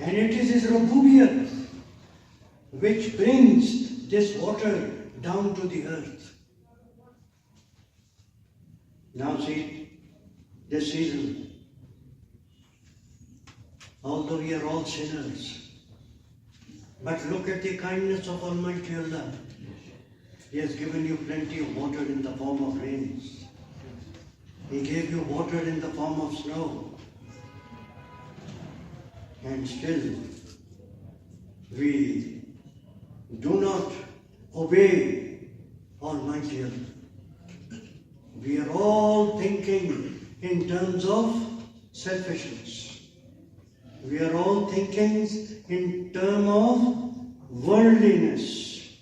And it is His Rabubiyat which brings this water down to the earth. Now see, this season, although we are all sinners, but look at the kindness of Almighty Allah. He has given you plenty of water in the form of rains. He gave you water in the form of snow. And still, we do not obey Almighty Allah. We are all thinking in terms of selfishness. We are all thinking in terms of worldliness.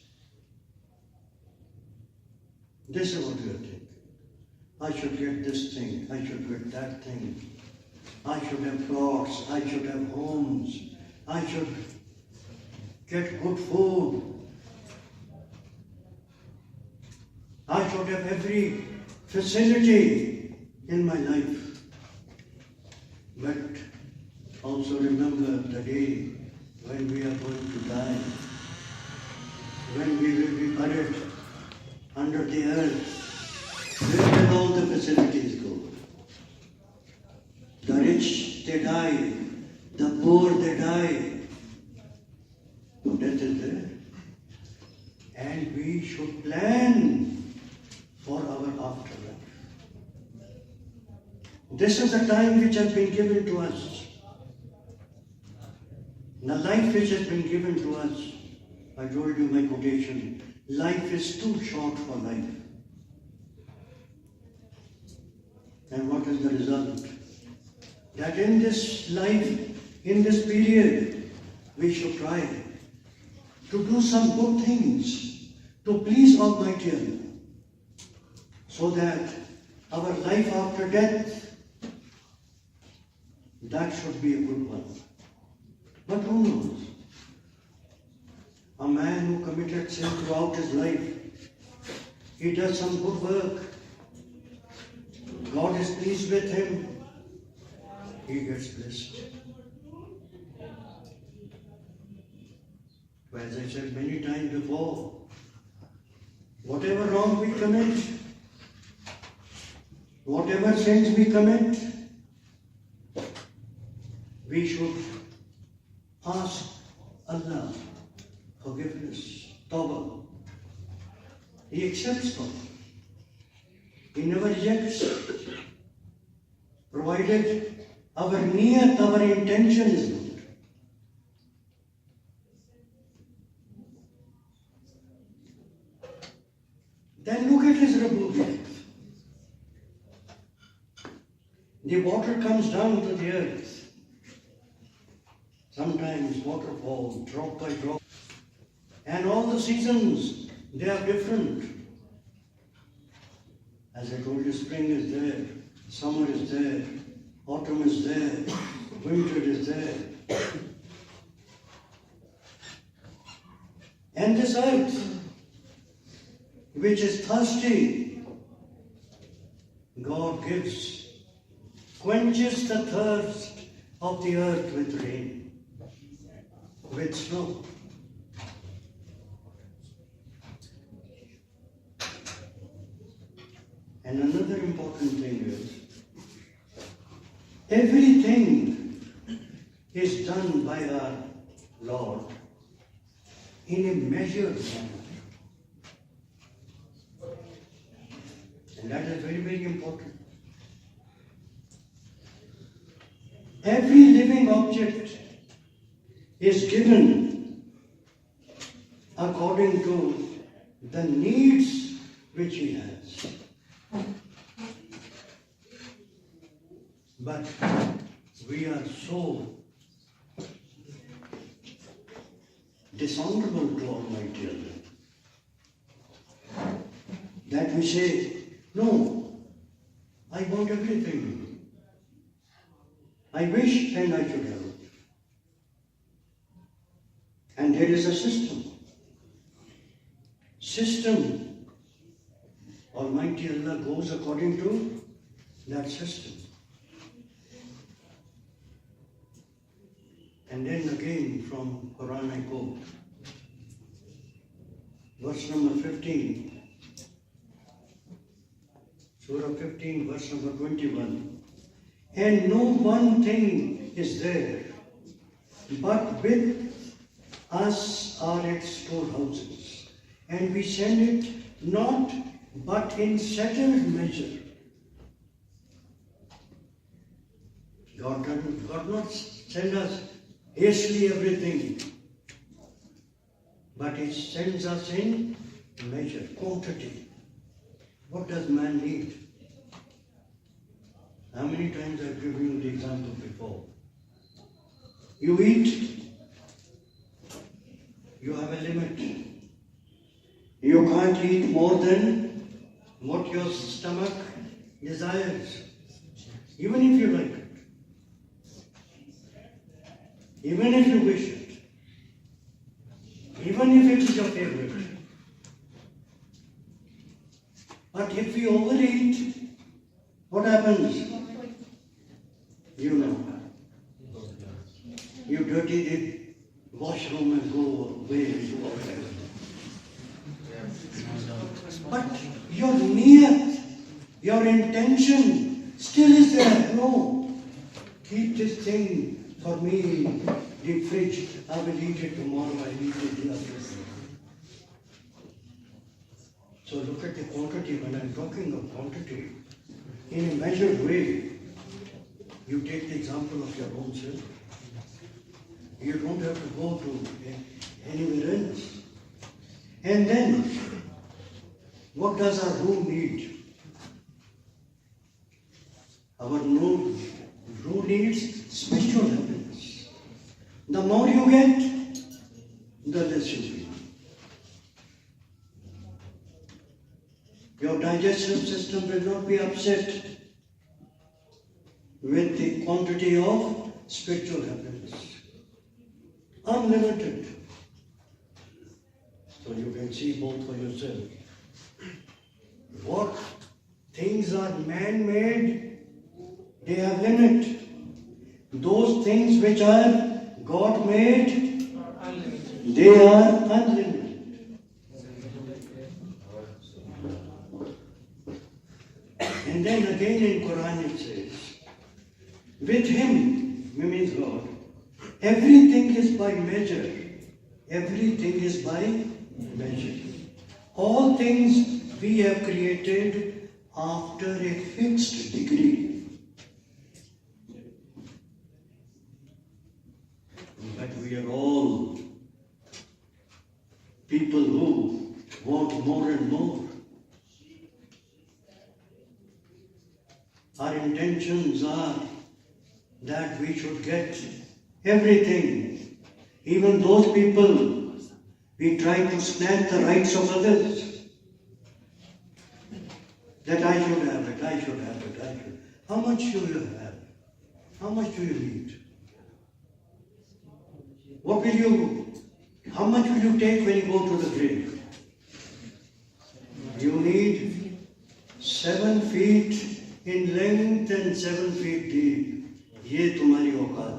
This is what we are thinking. I should get this thing, I should get that thing. I should have plots, I should have homes, I should get good food. I should have every facility in my life. But also remember the day when we are going to die, when we will be buried under the earth. Where will all the facilities go? The rich, they die. The poor, they die. So death is there. And we should plan for our afterlife. This is the time which has been given to us. The life which has been given to us. I told you my quotation. Life is too short for life. And what is the result? That in this life, in this period, we should try to do some good things to please Almighty Allah, so that our life after death, that should be a good one. But who knows? A man who committed sin throughout his life, he does some good work, God is pleased with him, he gets blessed. But as I said many times before, whatever wrong we commit, whatever sins we commit, we should ask Allah forgiveness, tawbah. He accepts tawbah. He never rejects, provided our niyat, our intention is good. Then look at His Rabubiyat. The water comes down to the earth. Sometimes water falls drop by drop. And all the seasons, they are different. As I told you, spring is there, summer is there, autumn is there, winter is there. And this earth, which is thirsty, God gives, quenches the thirst of the earth with rain, with snow. And another important thing is, everything is done by our Lord in a measured manner. And that is very, very important. Every living object is given according to the needs which he has. But we are so dishonorable to Almighty Allah that we say, no, I want everything. I wish and I should have it. And there is a system. Almighty Allah goes according to that system. And then again from Quran I quote. Verse number 15. Surah 15, verse number 21. And no one thing is there, but with us are its storehouses, and we send it not but in settled measure. God not send us hastily everything, but He sends us in measure, quantity. What does man need? How many times I've given you the example before? You eat, you have a limit. You can't eat more than what your stomach desires, even if you like it, even if you wish it, even if it is your favorite. But if we overeat, what happens? You know. You dirty the washroom and go away and do whatever. But your niyat, your intention still is there. No. Keep this thing for me in the fridge. I will eat it tomorrow. I will eat it the other day. So look at the quantity. When I'm talking of quantity, in a measured way, you take the example of your own self. You don't have to go to anywhere else. And then, what does our room need? Our room needs spiritual happiness. The more you get, the less you feel. Your digestive system will not be upset with the quantity of spiritual happiness. Unlimited. So you can see both for yourself. What things are man-made, they have limit. Those things which are God-made, they are unlimited. And then again in Quran it says, with Him, means God, everything is by measure. Everything is by measure. All things we have created after a fixed degree. But we are all people who want more and more. Our intentions are that we should get everything. Even those people, we try to snatch the rights of others. That I should have it, I should have it, I should. How much do you have? How much do you need? How much will you take when you go to the grave? You need 7 feet in length and 7 feet deep. ये तुम्हारी औकात.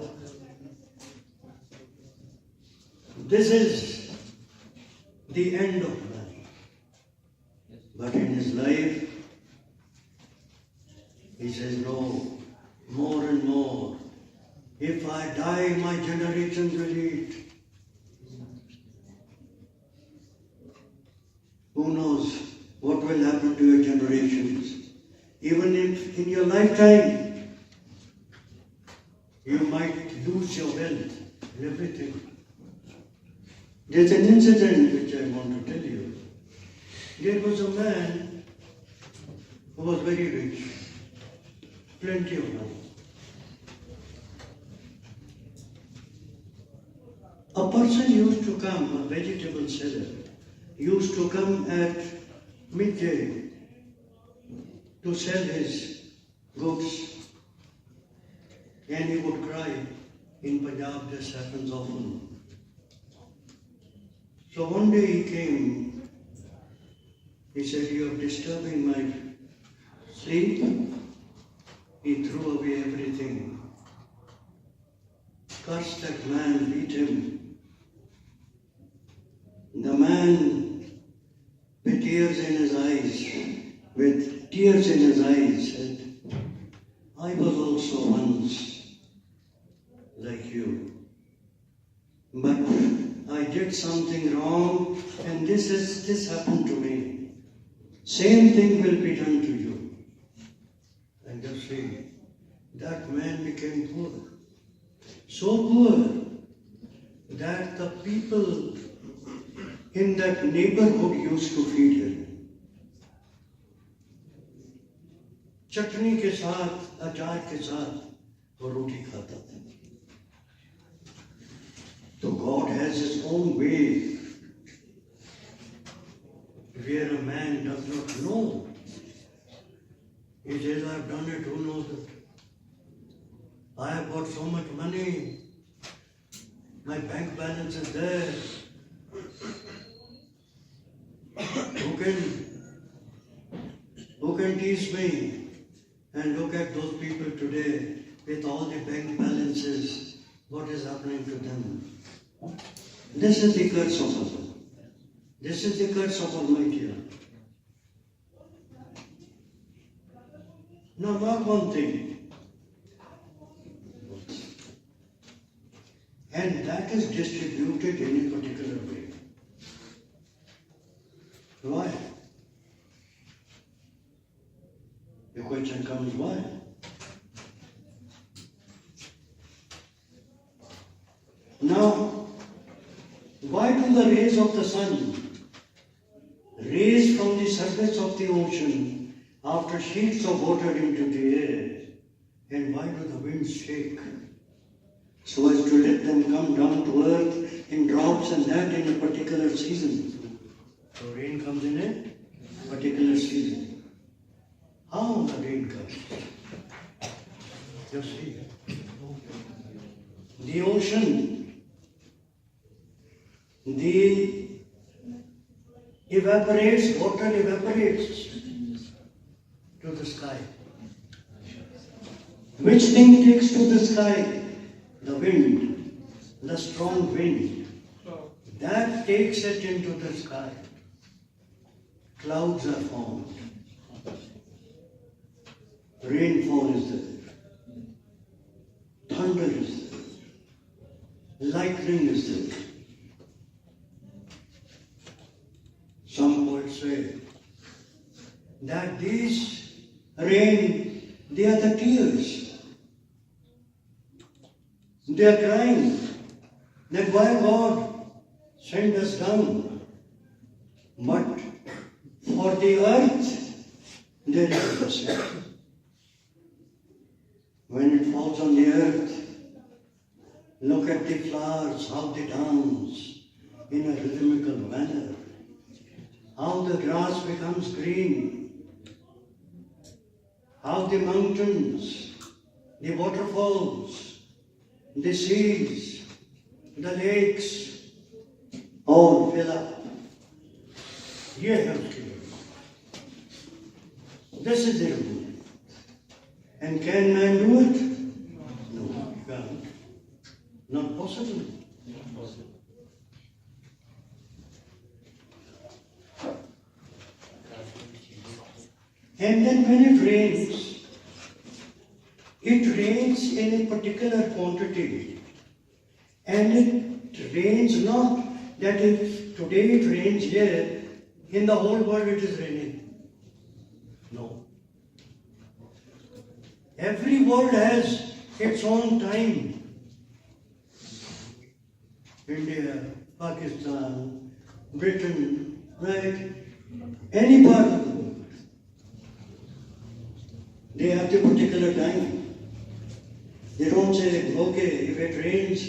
This is the end of life. But in his life, he says, no, more and more. If I die, my generations will eat. Who knows what will happen to your generations? Even if in your lifetime, you might lose your wealth and everything. There's an incident which I want to tell you. There was a man who was very rich, plenty of money. A person used to come, a vegetable seller, used to come at midday to sell his goods. And he would cry. In Punjab, this happens often. So one day he came. He said, you are disturbing my sleep. He threw away everything. cursed that man, beat him. The man, with tears in his eyes, said, I was also once like you. But I did something wrong and this happened to me. Same thing will be done to you. And you see, that man became poor. So poor that the people in that neighborhood used to feed him. चटनी के साथ, अचार के साथ वो रोटी खाता था. So God has His own way where a man does not know. He says, I have done it, who knows it? I have got so much money, my bank balance is there. Who can teach me? And look at those people today with all the bank balances. What is happening to them? This is the curse of Allah. This is the curse of Almighty Allah. Now mark one thing. And that is distributed in a particular way. Why? The question comes, why? Now, why do the rays of the sun, rays from the surface of the ocean, after sheets of water into the air, and why do the winds shake? So as to let them come down to earth in drops, and that in a particular season. So rain comes in a particular season. How the rain comes? You see, the ocean, water evaporates to the sky. Which thing takes to the sky? The wind, the strong wind. That takes it into the sky. Clouds are formed. Rainfall is there. Thunder is there. Lightning is there. Some poets say that these rain, they are the tears. They are crying that why God sent us down. But for the earth, there is a secret. When it falls on the earth, look at the flowers, how they dance in a rhythmical manner. How the grass becomes green. How the mountains, the waterfalls, the seas, the lakes, all fill up. Ye have given. This is the rule. And can man do it? No, he can't. Not possible. And then when it rains in a particular quantity. And it rains not that if today it rains here, in the whole world it is raining. No. Every world has its own time. India, Pakistan, Britain, right? Any part of the world. They have the particular time. They don't say, okay, if it rains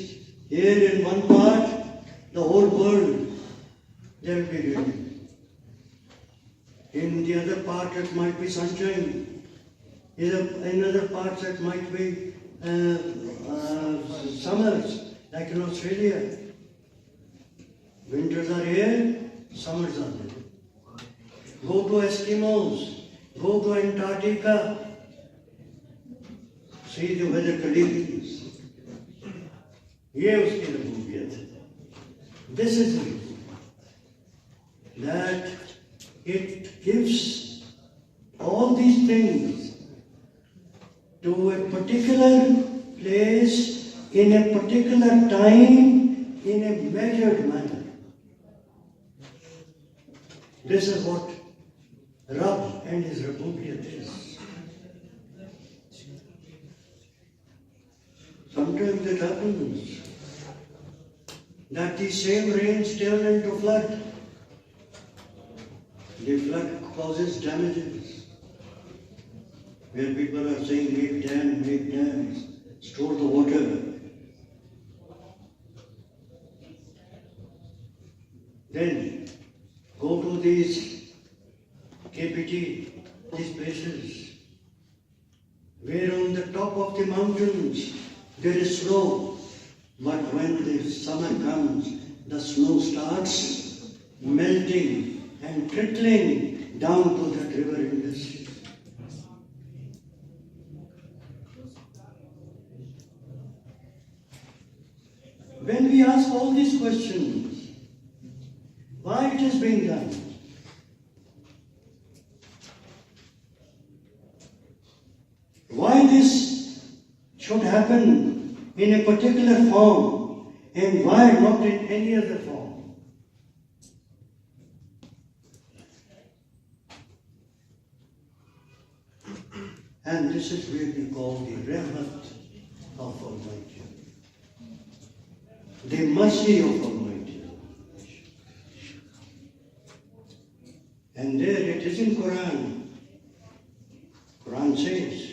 here in one part, the whole world, there will be rain. In the other part, it might be sunshine. In other parts, it might be summers, like in Australia. Winters are here, summers are there. Go to Eskimos, go to Antarctica, see the weather conditions. ये उसकी रबूबियत है. This is the rububiyat. That it gives all these things to a particular place, in a particular time, in a measured manner. This is what Rab and his Rabubiyat is. Sometimes it happens that the same rains turn into flood. The flood causes damages. Where people are saying, make dams, store the water. Then go to these KPT, these places, where on the top of the mountains there is snow, but when the summer comes, the snow starts melting and trickling down to that river in the sea. When we ask all these questions, why it is being done? Why this should happen in a particular form and why not in any other form? And this is where we call the rahmat of Almighty, the mercy of Almighty. And there it is in Quran. Quran says,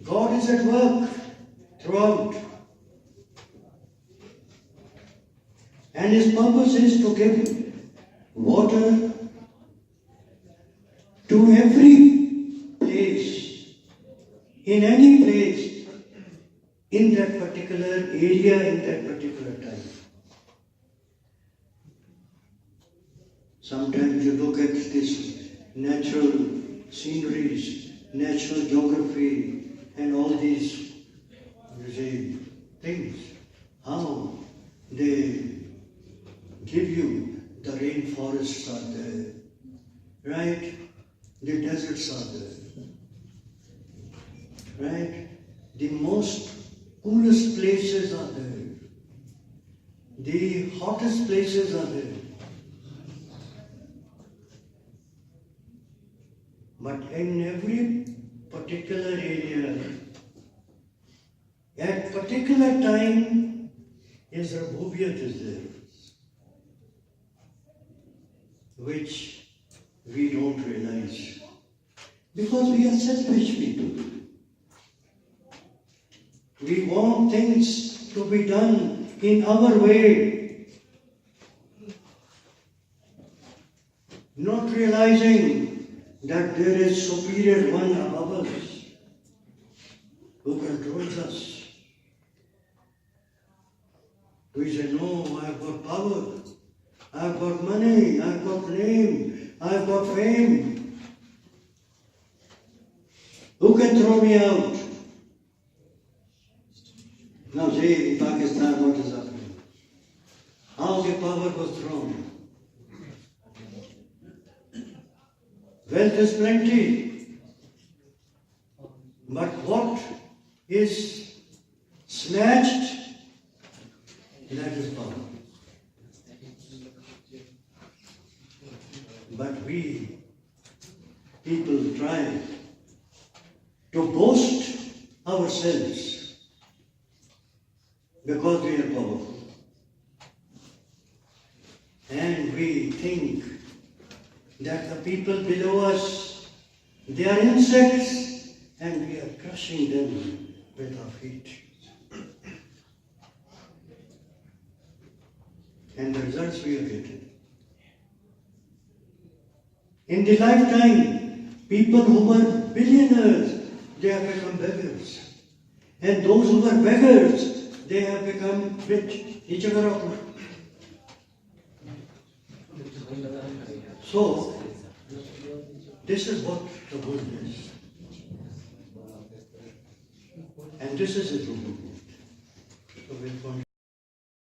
God is at work throughout. And His purpose is to give water to every place, in any place, in that particular area, in that particular time. Sometimes you look at this natural sceneries, natural geography, and all these, you say, things, how they give you, the rainforests are there, right? The deserts are there, right? The most coolest places are there. The hottest places are there. But in every particular area, at particular time, His Rabubiyat is there, which we don't realize, because we are selfish people. We want things to be done in our way, not realizing that there is superior one above us who controls us. We say, no, I've got power, I've got money, I've got name, I've got fame. Who can throw me out? Now say in Pakistan what is happening. How the power was thrown. Wealth is plenty. But what is snatched, that is power. But we people try to boast ourselves because we are powerful. And we think that the people below us, they are insects and we are crushing them with our feet. And the results we are getting. In the lifetime, people who were billionaires, they have become beggars. And those who were beggars, they have become rich. So, this is what the world is. And this is His Rabubiyat. will continue.